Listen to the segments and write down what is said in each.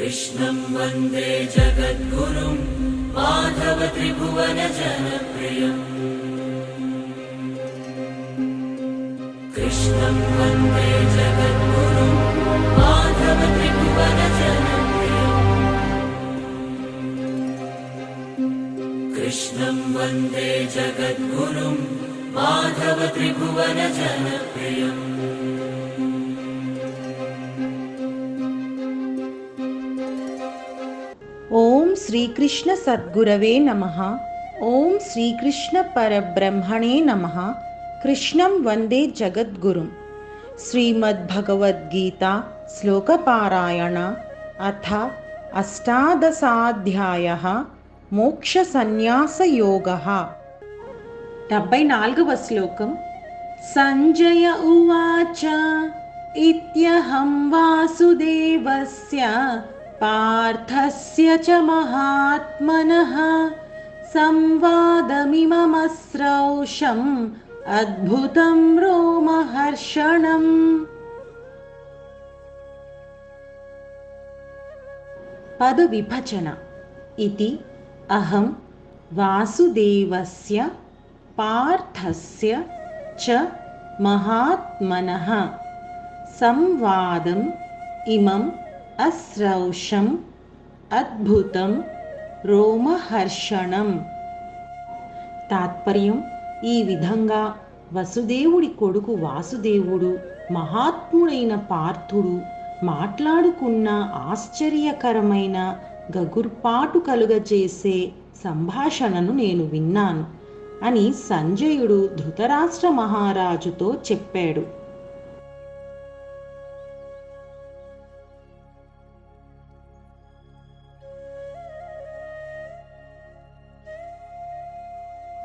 कृष्णं वन्दे जगद्गुरुं माधव त्रिभुवन जनप्रियम् कृष्णं वन्दे जगद्गुरुं माधव त्रिभुवन जनप्रियम् कृष्णं वन्दे जगद्गुरुं माधव त्रिभुवन जनप्रियम् ఓం శ్రీకృష్ణ సద్గురవే నమః. ఓం శ్రీకృష్ణ పరబ్రహ్మణే నమః. కృష్ణం వందే జగద్గురుం. శ్రీమద్భగవద్గీత శ్లోకపారాయణ అథ అష్టాదశాధ్యాయః మోక్ష సన్యాసయోగః. 74వ శ్లోకం. సంజయ ఉవాచ ఇత్యహం వాసుదేవస్య పార్థస్య చ మహాత్మనః సంవాదమిమమశ్రౌషం అద్భుతం రోమహర్షణం. పద విభజన. ఇది అహం వాసుదేవస్య పార్థస్య చ మహాత్మనః సంవాదం ఇమం అశ్రౌషం అద్భుతం రోమహర్షణం. తాత్పర్యం: ఈ విధంగా వసుదేవుడి కొడుకు వాసుదేవుడు మహాత్ముడైన పార్థుడు మాట్లాడుకున్న ఆశ్చర్యకరమైన గగుర్పాటు కలుగజేసే సంభాషణను నేను విన్నాను అని సంజయుడు ధృతరాష్ట్ర మహారాజుతో చెప్పాడు.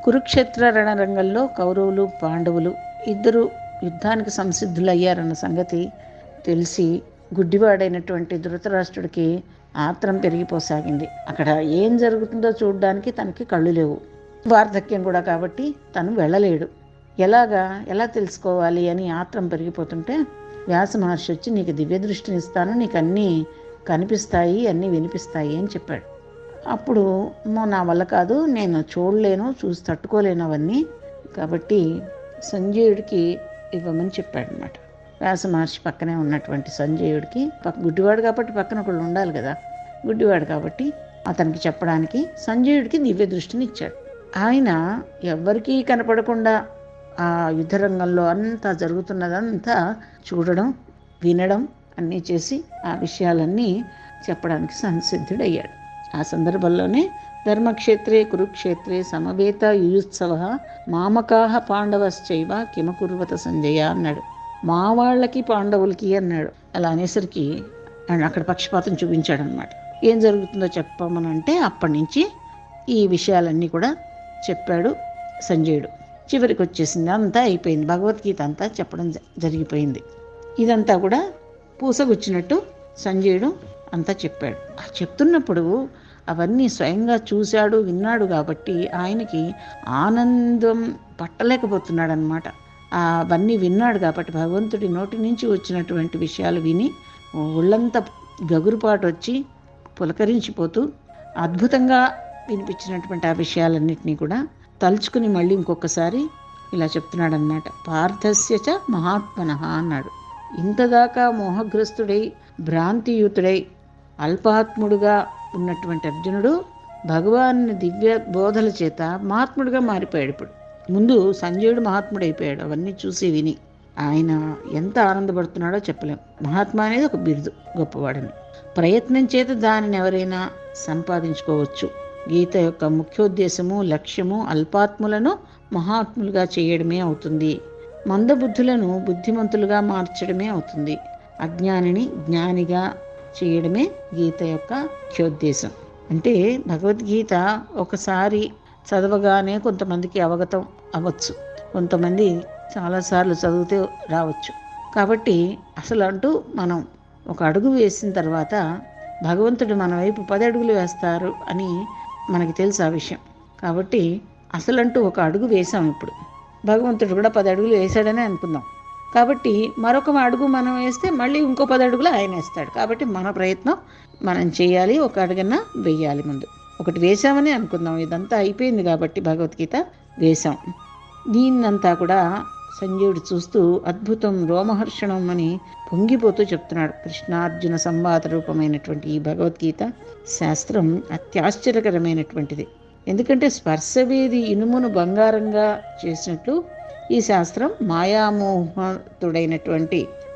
కురుక్షేత్ర రణరంగంలో కౌరవులు పాండవులు ఇద్దరు యుద్ధానికి సంసిద్ధులయ్యారన్న సంగతి తెలిసి గుడ్డివాడైనటువంటి ధృతరాష్ట్రుడికి ఆత్రం పెరిగిపోసాగింది. అక్కడ ఏం జరుగుతుందో చూడడానికి తనకి కళ్ళు లేవు. వార్ధక్యం కూడా కాబట్టి తను వెళ్ళలేడు. ఎలా తెలుసుకోవాలి అని ఆత్రం పెరిగిపోతుంటే వ్యాస మహర్షి వచ్చి, నీకు దివ్య దృష్టిని ఇస్తాను, నీకు అన్నీ కనిపిస్తాయి, అన్నీ వినిపిస్తాయి అని చెప్పాడు. అప్పుడు నా వల్ల కాదు, నేను చూడలేను, చూసి తట్టుకోలేను అవన్నీ, కాబట్టి సంజయుడికి ఇవ్వమని చెప్పాడనమాట. వ్యాస మహర్షి పక్కనే ఉన్నటువంటి సంజయుడికి, గుడ్డివాడు కాబట్టి పక్కన ఒకళ్ళు ఉండాలి కదా, గుడ్డివాడు కాబట్టి అతనికి చెప్పడానికి సంజయుడికి దివ్య దృష్టిని ఇచ్చాడు. ఆయన ఎవ్వరికీ కనపడకుండా ఆ యుద్ధరంగంలో అంతా జరుగుతున్నదంతా చూడడం, వినడం అన్నీ చేసి ఆ విషయాలన్నీ చెప్పడానికి సంసిద్ధుడయ్యాడు. ఆ సందర్భంలోనే ధర్మక్షేత్రే కురుక్షేత్రే సమవేత యుయుత్సవ మామకాహ పాండవశ్చైవ కిమకుర్వత సంజయ అన్నాడు. మా వాళ్ళకి పాండవులకి అన్నాడు. అలా అనేసరికి అక్కడ పక్షపాతం చూపించాడు అనమాట. ఏం జరుగుతుందో చెప్పమనంటే అప్పటి నుంచి ఈ విషయాలన్నీ కూడా చెప్పాడు సంజయుడు. చివరికి వచ్చేసింది, అంతా అయిపోయింది, భగవద్గీత అంతా చెప్పడం జరిగిపోయింది. ఇదంతా కూడా పూసగుచ్చినట్టు సంజయుడు అంతా చెప్పాడు. చెప్తున్నప్పుడు అవన్నీ స్వయంగా చూశాడు, విన్నాడు కాబట్టి ఆయనకి ఆనందం పట్టలేకపోతున్నాడు అనమాట. అవన్నీ విన్నాడు కాబట్టి భగవంతుడి నోటి నుంచి వచ్చినటువంటి విషయాలు విని ఒళ్ళంతా గగురుపాటు వచ్చి పులకరించిపోతూ అద్భుతంగా వినిపించినటువంటి ఆ విషయాలన్నింటినీ కూడా తలుచుకుని మళ్ళీ ఇంకొకసారి ఇలా చెప్తున్నాడు అనమాట. పార్థస్య చ మహాత్మనః అన్నాడు. ఇంతదాకా మోహగ్రస్తుడై భ్రాంతియుతుడై అల్పాత్ముడుగా ఉన్నటువంటి అర్జునుడు భగవాను దివ్య బోధల చేత మహాత్ముడిగా మారిపోయాడు. ఇప్పుడు ముందు సంజయుడు మహాత్ముడైపోయాడు. అవన్నీ చూసి విని ఆయన ఎంత ఆనందపడుతున్నాడో చెప్పలేం. మహాత్మా అనేది ఒక బిరుదు, గొప్పవాడని. ప్రయత్నం చేత దానిని ఎవరైనా సంపాదించుకోవచ్చు. గీత యొక్క ముఖ్యోద్దేశము, లక్ష్యము అల్పాత్ములను మహాత్ములుగా చేయడమే అవుతుంది. మందబుద్ధులను బుద్ధిమంతులుగా మార్చడమే అవుతుంది. అజ్ఞానిని జ్ఞానిగా చేయడమే గీత యొక్క ముఖ్యోద్దేశం. అంటే భగవద్గీత ఒకసారి చదవగానే కొంతమందికి అవగతం అవ్వచ్చు, కొంతమంది చాలాసార్లు చదివితే రావచ్చు. కాబట్టి అసలు అంటూ మనం ఒక అడుగు వేసిన తర్వాత భగవంతుడు మన వైపు 10 అడుగులు వేస్తారు అని మనకి తెలుసు ఆ విషయం. కాబట్టి అసలంటూ ఒక అడుగు వేసాం. ఇప్పుడు భగవంతుడు కూడా 10 అడుగులు వేశాడనే అనుకుందాం. కాబట్టి మరొక అడుగు మనం వేస్తే మళ్ళీ ఇంకో 10 అడుగులు ఆయన వేస్తాడు. కాబట్టి మన ప్రయత్నం మనం చేయాలి, ఒక అడుగన్నా వెయ్యాలి. ముందు ఒకటి వేశామని అనుకుందాం, ఇదంతా అయిపోయింది కాబట్టి భగవద్గీత వేశాం. దీన్నంతా కూడా సంజయుడు చూస్తూ అద్భుతం, రోమహర్షణం అని పొంగిపోతూ చెప్తున్నాడు. కృష్ణార్జున సంవాద రూపమైనటువంటి ఈ భగవద్గీత శాస్త్రం అత్యాశ్చర్యకరమైనటువంటిది. ఎందుకంటే స్పర్శవేది ఇనుమును బంగారంగా చేసినట్లు ఈ శాస్త్రం మాయామోహతుడైనటువంటి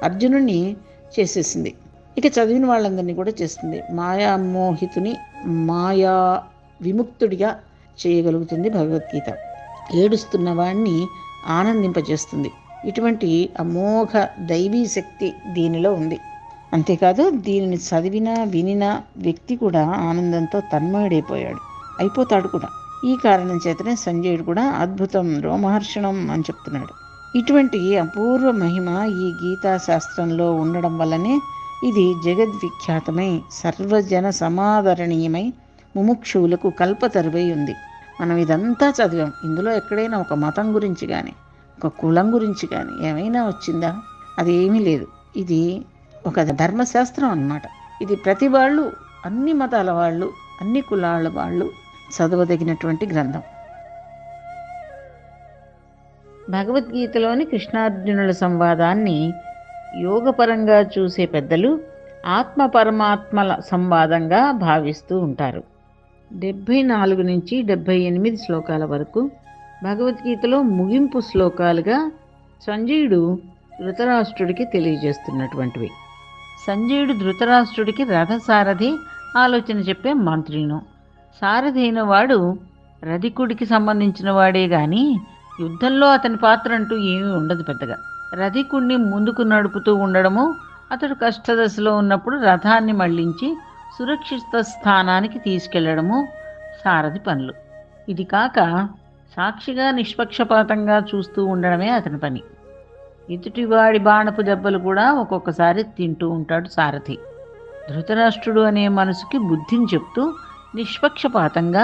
అర్జునుడిని చేసేసింది. ఇక చదివిన వాళ్ళందరినీ కూడా చేస్తుంది. మాయామోహితుని మాయా విముక్తుడిగా చేయగలుగుతుంది భగవద్గీత. ఏడుస్తున్న వాణ్ణి ఆనందింపజేస్తుంది. ఇటువంటి అమోఘ దైవీ శక్తి దీనిలో ఉంది. అంతేకాదు, దీనిని చదివినా వినినా వ్యక్తి కూడా ఆనందంతో తన్మయుడైపోయాడు, అయిపోతాడు కూడా. ఈ కారణం చేతనే సంజయుడు కూడా అద్భుతం, రోమహర్షణం అని చెప్తున్నాడు. ఇటువంటి అపూర్వ మహిమ ఈ గీతా శాస్త్రంలో ఉండడం వల్లనే ఇది జగద్విఖ్యాతమై సర్వజన సమాదరణీయమై ముముక్షువులకు కల్పతరువై ఉంది. మనం ఇదంతా చదివాం. ఇందులో ఎక్కడైనా ఒక మతం గురించి కానీ ఒక కులం గురించి కానీ ఏమైనా వచ్చిందా? అదేమీ లేదు. ఇది ఒక ధర్మశాస్త్రం అన్నమాట. ఇది ప్రతి వాళ్ళు, అన్ని మతాల వాళ్ళు, అన్ని కులాల వాళ్ళు చదవదగినటువంటి గ్రంథం. భగవద్గీతలోని కృష్ణార్జునుల సంవాదాన్ని యోగపరంగా చూసే పెద్దలు ఆత్మ పరమాత్మల సంవాదంగా భావిస్తూ ఉంటారు. 74 నుంచి 78 శ్లోకాల వరకు భగవద్గీతలో ముగింపు శ్లోకాలుగా సంజయుడు ధృతరాష్ట్రుడికి తెలియజేస్తున్నటువంటివి. సంజయుడు ధృతరాష్ట్రుడికి రథసారథి, ఆలోచన చెప్పే మంత్రిను. సారథి అయిన వాడు రధికుడికి సంబంధించిన వాడే గాని యుద్ధంలో అతని పాత్ర అంటూ ఏమీ ఉండదు పెద్దగా. రధికుడిని ముందుకు నడుపుతూ ఉండడము, అతడు కష్టదశలో ఉన్నప్పుడు రథాన్ని మళ్లించి సురక్షిత స్థానానికి తీసుకెళ్లడము సారథి పనులు. ఇది కాక సాక్షిగా నిష్పక్షపాతంగా చూస్తూ ఉండడమే అతని పని. ఎదుటివాడి బాణపు దెబ్బలు కూడా ఒక్కొక్కసారి తింటూ ఉంటాడు సారథి. ధృతరాష్ట్రుడు అనే మనసుకి బుద్ధిని చెప్తూ నిష్పక్షపాతంగా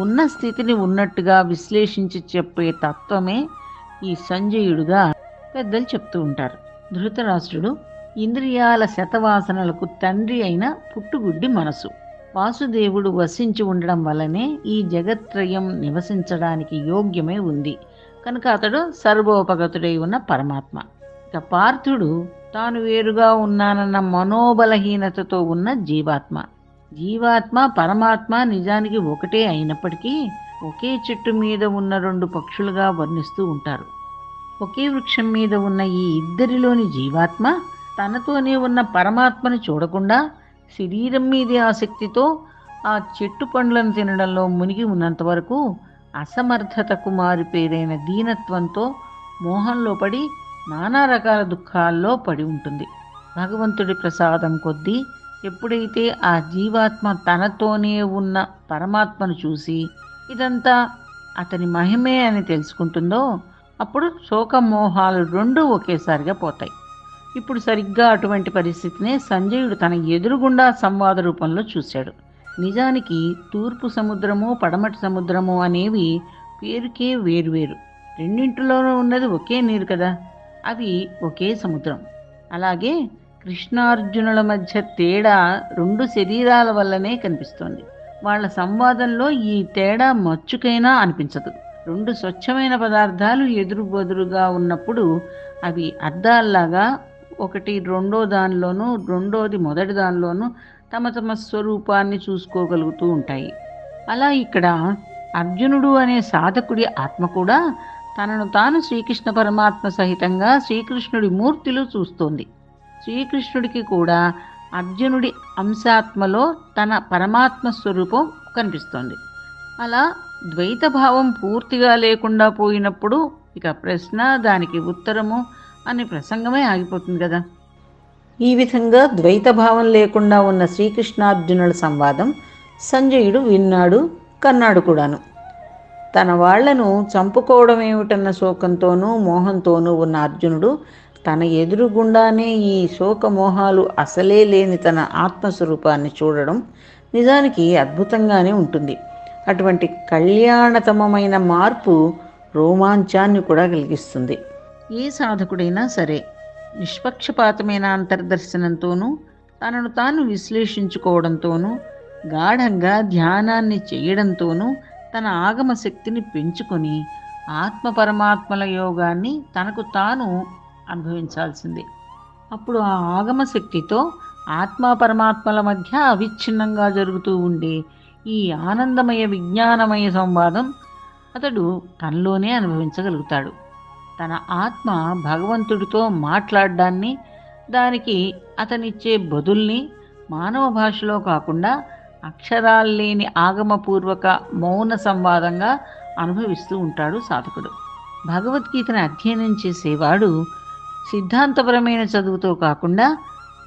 ఉన్న స్థితిని ఉన్నట్టుగా విశ్లేషించి చెప్పే తత్వమే ఈ సంజయుడుగా పెద్దలు చెప్తూ ఉంటారు. ధృతరాష్ట్రుడు ఇంద్రియాల శతవాసనలకు తండ్రి అయిన పుట్టుగుడ్డి మనసు. వాసుదేవుడు వసించి ఉండడం వల్లనే ఈ జగత్రయం నివసించడానికి యోగ్యమై ఉంది కనుక అతడు సర్వోపగతుడై ఉన్న పరమాత్మ. ఇక పార్థుడు తాను వేరుగా ఉన్నానన్న మనోబలహీనతతో ఉన్న జీవాత్మ. జీవాత్మ పరమాత్మ నిజానికి ఒకటే అయినప్పటికీ ఒకే చెట్టు మీద ఉన్న 2 పక్షులుగా వర్ణిస్తూ ఉంటారు. ఒకే వృక్షం మీద ఉన్న ఈ ఇద్దరిలోని జీవాత్మ తనతోనే ఉన్న పరమాత్మను చూడకుండా శరీరం మీదే ఆసక్తితో ఆ చెట్టు పండ్లను తినడంలో మునిగి ఉన్నంత వరకు అసమర్థతకు మారిపేరైన దీనత్వంతో మోహంలో పడి నానా రకాల దుఃఖాల్లో పడి ఉంటుంది. భగవంతుడి ప్రసాదం కొద్దీ ఎప్పుడైతే ఆ జీవాత్మ తనతోనే ఉన్న పరమాత్మను చూసి ఇదంతా అతని మహిమే అని తెలుసుకుంటుందో అప్పుడు శోకమోహాలు 2 ఒకేసారిగా పోతాయి. ఇప్పుడు సరిగ్గా అటువంటి పరిస్థితినే సంజయుడు తన ఎదురుగుండా సంవాద రూపంలో చూశాడు. నిజానికి తూర్పు సముద్రము పడమటి సముద్రము అనేవి పేరుకే వేరువేరు. రెండింటిలోనూ ఉన్నది ఒకే నీరు కదా, అవి ఒకే సముద్రం. అలాగే కృష్ణార్జునుల మధ్య తేడా 2 శరీరాల వల్లనే కనిపిస్తోంది. వాళ్ళ సంవాదంలో ఈ తేడా మచ్చుకైనా అనిపించదు. 2 స్వచ్ఛమైన పదార్థాలు ఎదురు బదురుగా ఉన్నప్పుడు అవి అద్దాల్లాగా ఒకటి రెండో దానిలోనూ రెండోది మొదటి దానిలోనూ తమ తమ స్వరూపాన్ని చూసుకోగలుగుతూ ఉంటాయి. అలా ఇక్కడ అర్జునుడు అనే సాధకుడి ఆత్మ కూడా తనను తాను శ్రీకృష్ణ పరమాత్మ సహితంగా శ్రీకృష్ణుడి మూర్తిలో చూస్తోంది. శ్రీకృష్ణుడికి కూడా అర్జునుడి అంశాత్మలో తన పరమాత్మ స్వరూపం కనిపిస్తోంది. అలా ద్వైత భావం పూర్తిగా లేకుండా పోయినప్పుడు ఇక ప్రశ్న దానికి ఉత్తరము అనే ప్రసంగమే ఆగిపోతుంది కదా. ఈ విధంగా ద్వైత భావం లేకుండా ఉన్న శ్రీకృష్ణార్జునుల సంవాదం సంజయుడు విన్నాడు, కన్నాడు కూడాను. తన వాళ్లను చంపుకోవడం ఏమిటన్న శోకంతోనూ మోహంతోనూ ఉన్న అర్జునుడు తన ఎదురుగుండానే ఈ శోకమోహాలు అసలే లేని తన ఆత్మస్వరూపాన్ని చూడడం నిజానికి అద్భుతంగానే ఉంటుంది. అటువంటి కళ్యాణతమమైన మార్పు రోమాంచాన్ని కూడా కలిగిస్తుంది. ఏ సాధకుడైనా సరే నిష్పక్షపాతమైన అంతర్దర్శనంతోనూ తనను తాను విశ్లేషించుకోవడంతోనూ గాఢంగా ధ్యానాన్ని చేయడంతోనూ తన ఆగమ శక్తిని పెంచుకొని ఆత్మ పరమాత్మల యోగాన్ని తనకు తాను అనుభవించాల్సిందే. అప్పుడు ఆ ఆగమ శక్తితో ఆత్మ పరమాత్మల మధ్య అవిచ్ఛిన్నంగా జరుగుతూ ఉండే ఈ ఆనందమయ విజ్ఞానమయ సంవాదం అతడు తనలోనే అనుభవించగలుగుతాడు. తన ఆత్మ భగవంతుడితో మాట్లాడడాన్ని, దానికి అతనిచ్చే బదుల్ని మానవ భాషలో కాకుండా అక్షరాలు లేని ఆగమపూర్వక మౌన సంవాదంగా అనుభవిస్తూ ఉంటాడు సాధకుడు. భగవద్గీతను అధ్యయనం చేసేవాడు సిద్ధాంతపరమైన చదువుతో కాకుండా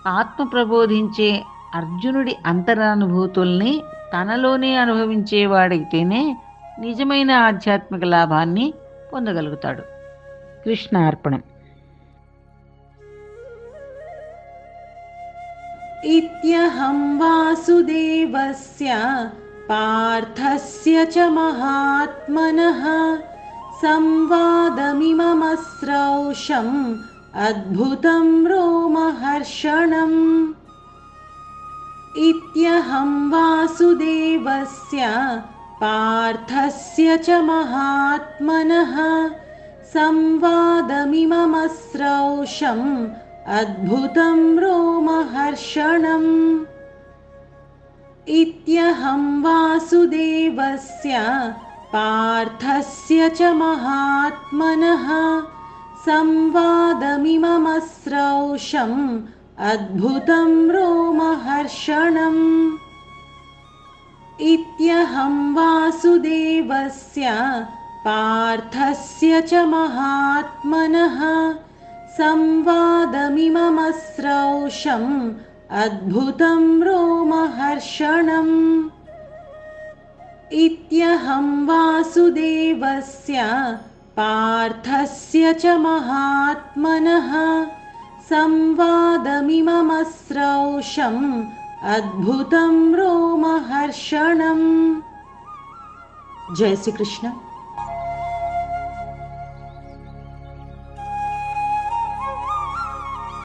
ఆత్మ ప్రబోధించే అర్జునుడి అంతరానుభూతుల్ని తనలోనే అనుభవించేవాడైతేనే నిజమైన ఆధ్యాత్మిక లాభాన్ని పొందగలుగుతాడు. కృష్ణార్పణం. इत्यहं वासुदेवस्य पार्थस्य च महात्मनः संवादमिममस्रौषम् अद्भुतं रोमहर्षणम्. इत्यहं वासुदेवस्य पार्थस्य च महात्मनः संवादमिममस्रौषम् अद्भुतं रोमहर्षणम्. इत्यहं वासुदेवस्य पार्थस्य च महात्मनः संवादमिममस्रौषम् अद्भुतं रोमहर्षणम्. इत्यहं वासुदेवस्य पार्थस्य च महात्मनः संवादमिममस्रौषम् अद्भुतं रोमहर्षणम्. इत्यहं वासुदेवस्य पार्थस्य च महात्मनः संवादमिममस्रौषम् अद्भुतं रोमहर्षणम्. जय श्री कृष्ण.